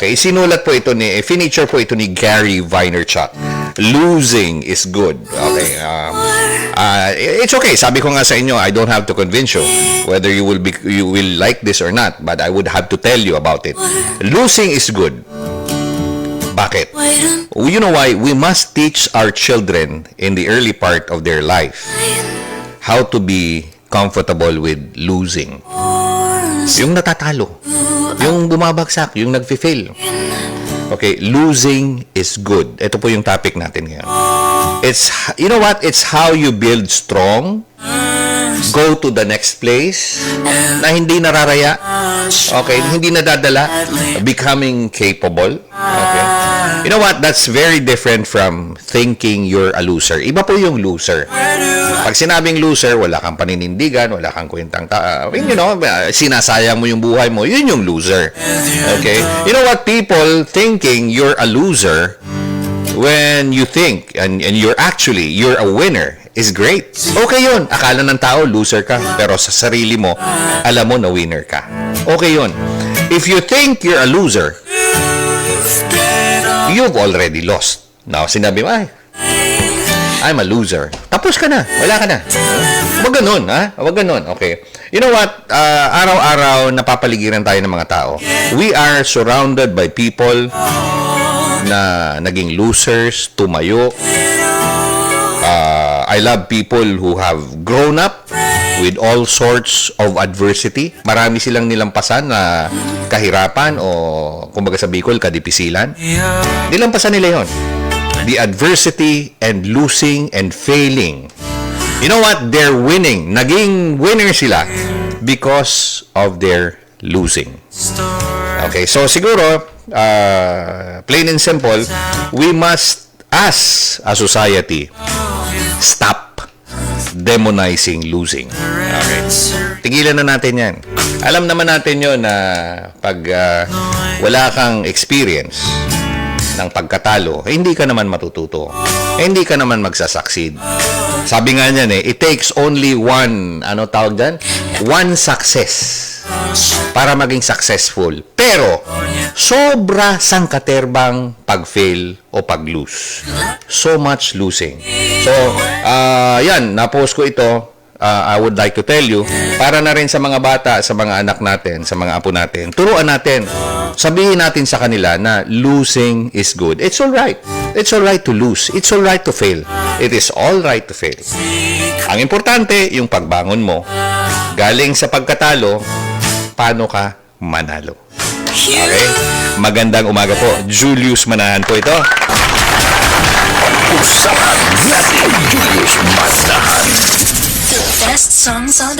Okay, sinulat po ito feature po ito ni Gary Vaynerchuk. Losing is good. Okay, it's okay. Sabi ko nga sa inyo, I don't have to convince you whether you will like this or not, but I would have to tell you about it. Losing is good. Bakit? You know why? We must teach our children in the early part of their life how to be comfortable with losing. Yung natatalo, yung bumabagsak, yung nag-fail. Okay, losing is good. Ito po yung topic natin ngayon. You know what? It's how you build strong, go to the next place, na hindi nararaya, okay, hindi nadadala, becoming capable, okay. You know what? That's very different from thinking you're a loser. Iba po yung loser. Pag sinabing loser, wala kang paninindigan, wala kang kwentang sinasayang mo yung buhay mo, yun yung loser. Okay? You know what? People thinking you're a loser when you think and you're a winner is great. Okay yun. Akala ng tao, loser ka. Pero sa sarili mo, alam mo na winner ka. Okay yun. If you think you're a loser, you've already lost. Now, sinabi mo, I'm a loser. Tapos ka na. Wala ka na. Huwag ganun, ha? Huwag ganun. Okay. You know what? Araw-araw, napapaligiran tayo ng mga tao. We are surrounded by people na naging losers, tumayo. I love people who have grown up with all sorts of adversity. Marami silang nilampasan na kahirapan o kumbaga sa Bicol, kadipisilan. Nilampasan nila yon. The adversity and losing and failing. You know what? They're winning. Naging winner sila because of their losing. Okay, so siguro, plain and simple, we must, as a society, stop demonizing losing. Okay. Tigilan na natin yan. Alam naman natin yun na pag wala kang experience ng pagkatalo, hindi ka naman matututo. Hindi ka naman magsasucceed. Sabi nga niyan it takes only one success para maging successful. Pero, sobra sangkaterbang pag-fail o pag-lose. So much losing. So, yan, na-post ko ito. I would like to tell you, para na rin sa mga bata, sa mga anak natin, sa mga apo natin, turuan natin, sabihin natin sa kanila na losing is good. It's alright. It's alright to lose. It's alright to fail. It is alright to fail. Ang importante, yung pagbangon mo, galing sa pagkatalo, paano ka manalo. Okay? Magandang umaga po. Julius Manahan po ito. Usapan natin Julius Manahan. The best songs on the